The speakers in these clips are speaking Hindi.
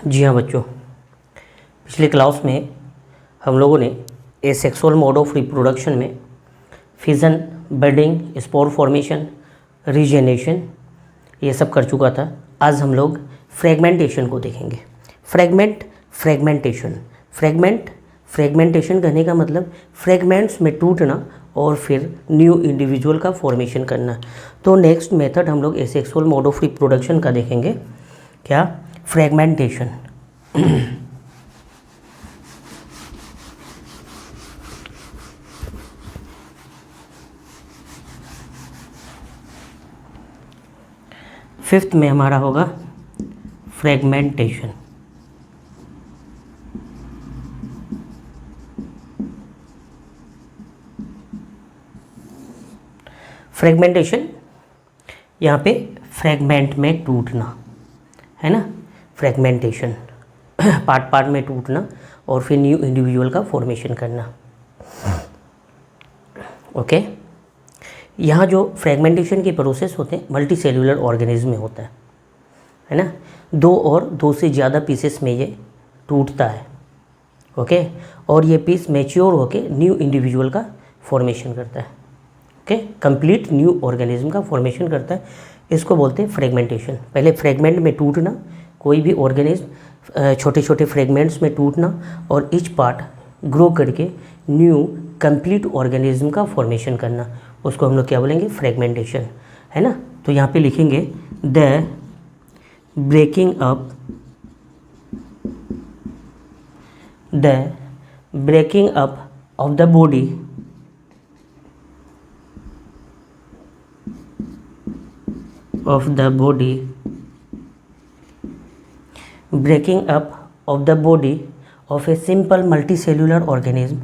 जी हाँ बच्चों, पिछले क्लास में हम लोगों ने एसेक्सुअल मोड ऑफ रिप्रोडक्शन में फिजन, बडिंग, स्पोर फॉर्मेशन, रीजेनेशन ये सब कर चुका था। आज हम लोग फ्रेगमेंटेशन को देखेंगे। फ्रेगमेंटेशन कहने का मतलब फ्रेगमेंट्स में टूटना और फिर न्यू इंडिविजुअल का फॉर्मेशन करना। तो नेक्स्ट मेथड हम लोग एसेक्सुअल मोड ऑफ रिप्रोडक्शन का देखेंगे। क्या? फ्रेगमेंटेशन। फिफ्थ में हमारा होगा फ्रेगमेंटेशन। फ्रेगमेंटेशन यहाँ पे फ्रेगमेंट में टूटना है ना, फ्रेगमेंटेशन पार्ट में टूटना और फिर न्यू इंडिविजुअल का फॉर्मेशन करना। ओके, यहाँ जो फ्रेगमेंटेशन के प्रोसेस होते हैं मल्टी सेल्यूलर ऑर्गेनिज्म में होता है ना। दो से ज़्यादा पीसेस में ये टूटता है। ओके, और ये पीस मैच्योर होके न्यू इंडिविजुअल का फॉर्मेशन करता है। ओके, कंप्लीट न्यू ऑर्गेनिज्म का फॉर्मेशन करता है, इसको बोलते हैं फ्रेगमेंटेशन। पहले फ्रेगमेंट में टूटना, कोई भी ऑर्गेनिज्म छोटे छोटे फ्रेगमेंट्स में टूटना और ईच पार्ट ग्रो करके न्यू कंप्लीट ऑर्गेनिज्म का फॉर्मेशन करना, उसको हम लोग क्या बोलेंगे? फ्रेगमेंटेशन, है ना। तो यहाँ पे लिखेंगे the breaking up of the body breaking up of the body of a simple multicellular organism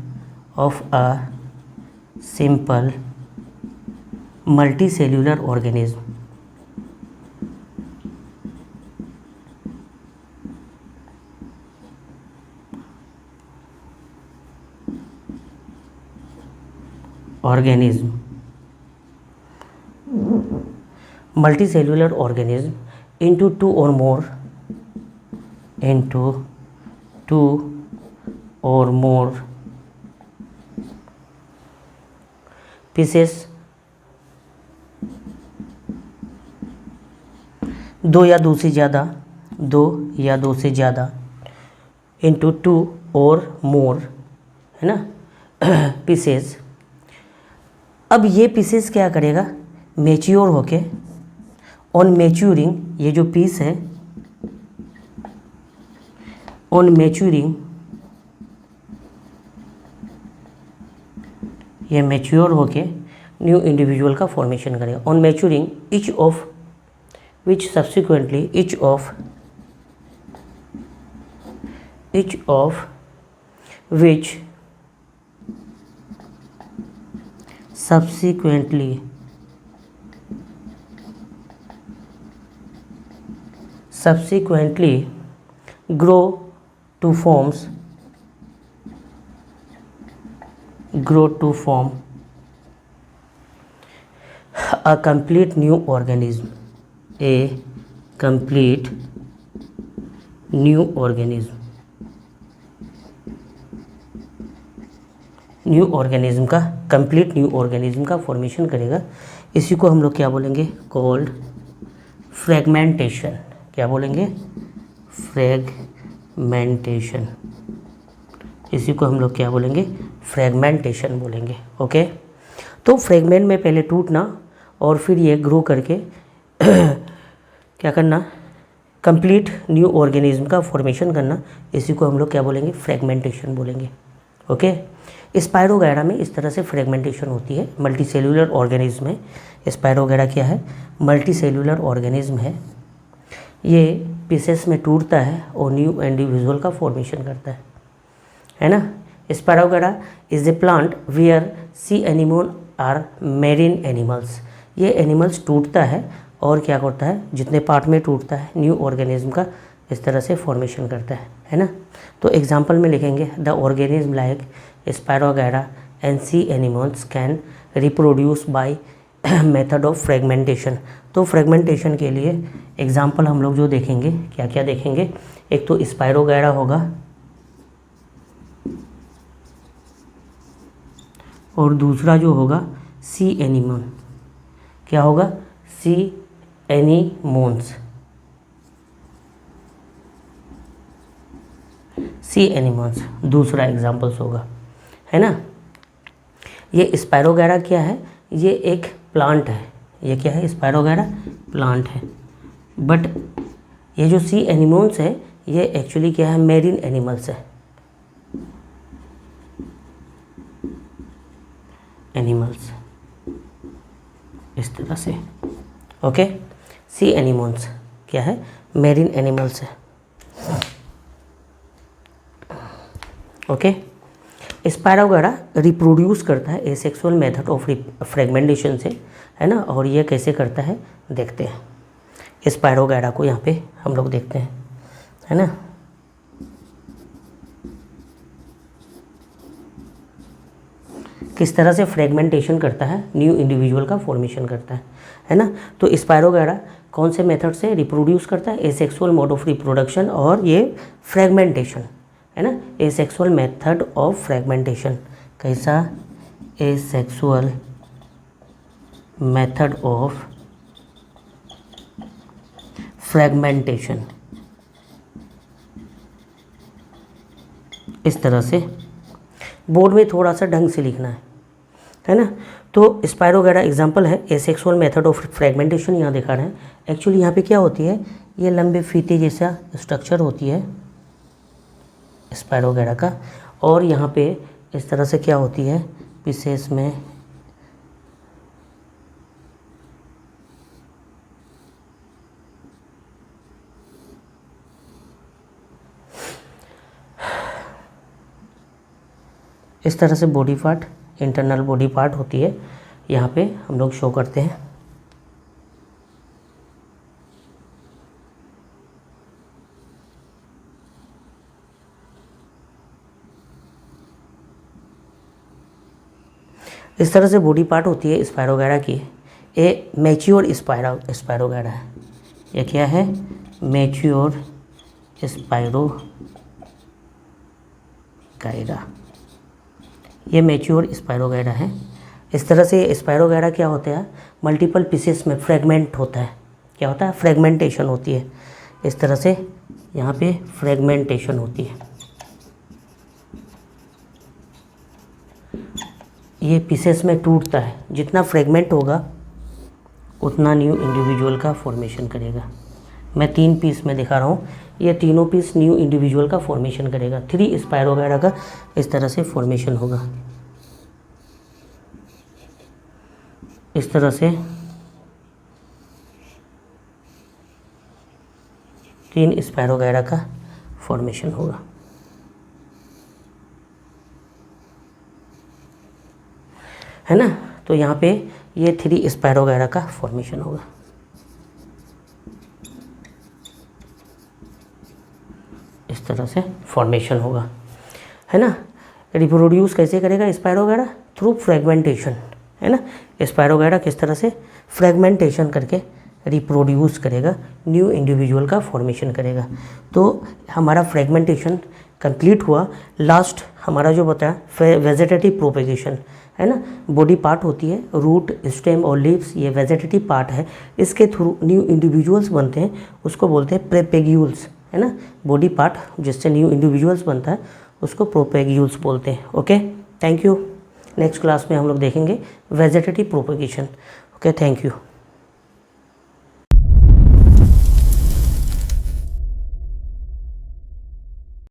multicellular organism into two or more pieces, दो या दो से ज़्यादा into two or more, है ना, पीसेस। अब ये पीसेस क्या करेगा? मैच्योर होके ऑन मैच्योरिंग, ये जो पीस है ऑन मैच्योरिंग, ये मैच्योर होके न्यू इंडिविजुअल का फॉर्मेशन करेगा। On maturing each of which subsequently grow to form a complete new organism, complete new organism का फॉर्मेशन करेगा। इसी को हम लोग क्या बोलेंगे? Called fragmentation. क्या बोलेंगे? फ्रेगमेंटेशन। इसी को हम लोग क्या बोलेंगे? फ्रेगमेंटेशन बोलेंगे। ओके, तो फ्रेगमेंट में पहले टूटना और फिर ये ग्रो करके क्या करना? कंप्लीट न्यू ऑर्गेनिज्म का फॉर्मेशन करना, इसी को हम लोग क्या बोलेंगे? फ्रेगमेंटेशन बोलेंगे। ओके, स्पायरोगैरा में इस तरह से फ्रेगमेंटेशन होती है। मल्टी सेल्यूलर ऑर्गेनिज्म है स्पायरोगैरा। क्या है? मल्टी सेल्यूलर ऑर्गेनिज्म है। ये पीसेस में टूटता है और न्यू इंडिविजुअल का फॉर्मेशन करता है ना। Spirogyra is a plant where sea animal are marine animals. ये एनिमल्स टूटता है और क्या करता है? जितने पार्ट में टूटता है न्यू ऑर्गेनिज्म का इस तरह से फॉर्मेशन करता है ना। तो एग्जाम्पल में लिखेंगे the organism like spirogyra and sea animals can reproduce by method of fragmentation. तो फ्रेगमेंटेशन के लिए एग्जाम्पल हम लोग जो देखेंगे, क्या क्या देखेंगे? एक तो स्पायरोगैरा होगा और दूसरा जो होगा सी एनीमोन। क्या होगा? सी एनीमोन्स। सी एनीमोन्स दूसरा एग्जाम्पल्स होगा, है ना। ये स्पायरोगैरा क्या है? ये एक प्लांट है। ये क्या है? स्पायरोगैरा प्लांट है। बट ये जो सी एनीमोन्स है ये एक्चुअली क्या है? मेरीन एनिमल्स है। एनिमल्स इस तरह से, ओके। सी एनीमोन्स क्या है? मेरीन एनिमल्स है, ओके। स्पायरोगैरा रिप्रोड्यूस करता है एसेक्सुअल मेथड ऑफ फ्रेगमेंटेशन से, है ना। और ये कैसे करता है देखते हैं। स्पायरोगैरा को यहाँ पे हम लोग देखते हैं, है ना। किस तरह से फ्रेगमेंटेशन करता है, न्यू इंडिविजुअल का फॉर्मेशन करता है ना। तो स्पायरोगैरा कौन से मेथड से रिप्रोड्यूस करता है? एसेक्सुअल मोड ऑफ रिप्रोडक्शन और ये फ्रेगमेंटेशन, है ना। Asexual method of fragmentation. कैसा? Asexual method of fragmentation. इस तरह से बोर्ड में थोड़ा सा ढंग से लिखना है ना। तो स्पायरोगैरा एग्जांपल है एसेक्सुअल मेथड ऑफ फ्रेगमेंटेशन, यहाँ दिखा रहे हैं। एक्चुअली यहाँ पे क्या होती है? ये लंबे फीते जैसा स्ट्रक्चर होती है स्पायरोगैरा का, और यहाँ पे इस तरह से क्या होती है? पीसेस में इस तरह से body part, internal body part होती है, यहाँ पे हम लोग शो करते हैं। इस तरह से बॉडी पार्ट होती है स्पायरोगैरा की। ये मैच्योर स्पायरोगैरा है। ये क्या है? Mature spirogyra. ये मैच्योर स्पायरोगैरा है। इस तरह से स्पायरोगैरा क्या होता है? मल्टीपल पीसेस में फ्रेगमेंट होता है। क्या होता है? फ्रेगमेंटेशन होती है। इस तरह से यहाँ पे फ्रेगमेंटेशन होती है। ये पीसेस में टूटता है, जितना फ्रेगमेंट होगा उतना न्यू इंडिविजुअल का फॉर्मेशन करेगा। मैं 3 पीस में दिखा रहा हूँ, ये तीनों पीस न्यू इंडिविजुअल का फॉर्मेशन करेगा। 3 स्पायरोगैरा का इस तरह से फॉर्मेशन होगा। इस तरह से 3 स्पायरोगैरा का फॉर्मेशन होगा, है ना। तो यहाँ पे ये 3 स्पायरोगैरा का फॉर्मेशन होगा। इस तरह से फॉर्मेशन होगा, है ना। रिप्रोड्यूस कैसे करेगा स्पायरोगैरा? थ्रू फ्रेगमेंटेशन, है ना। स्पायरोगैरा किस तरह से फ्रेगमेंटेशन करके रिप्रोड्यूस करेगा, न्यू इंडिविजुअल का फॉर्मेशन करेगा। तो हमारा फ्रेगमेंटेशन कंप्लीट हुआ। लास्ट हमारा जो बताया वेजिटेटिव प्रोपेगेशन, है ना। बॉडी पार्ट होती है, रूट, स्टेम और लीव्स, ये वेजिटेटिव पार्ट है। इसके थ्रू न्यू इंडिविजुअल्स बनते हैं, उसको बोलते हैं प्रोपेग्यूल्स, है ना। बॉडी पार्ट जिससे न्यू इंडिविजुअल्स बनता है उसको प्रोपेग्यूल्स बोलते हैं। Okay, thank you. Next class में हम लोग देखेंगे vegetative propagation. Okay, thank you.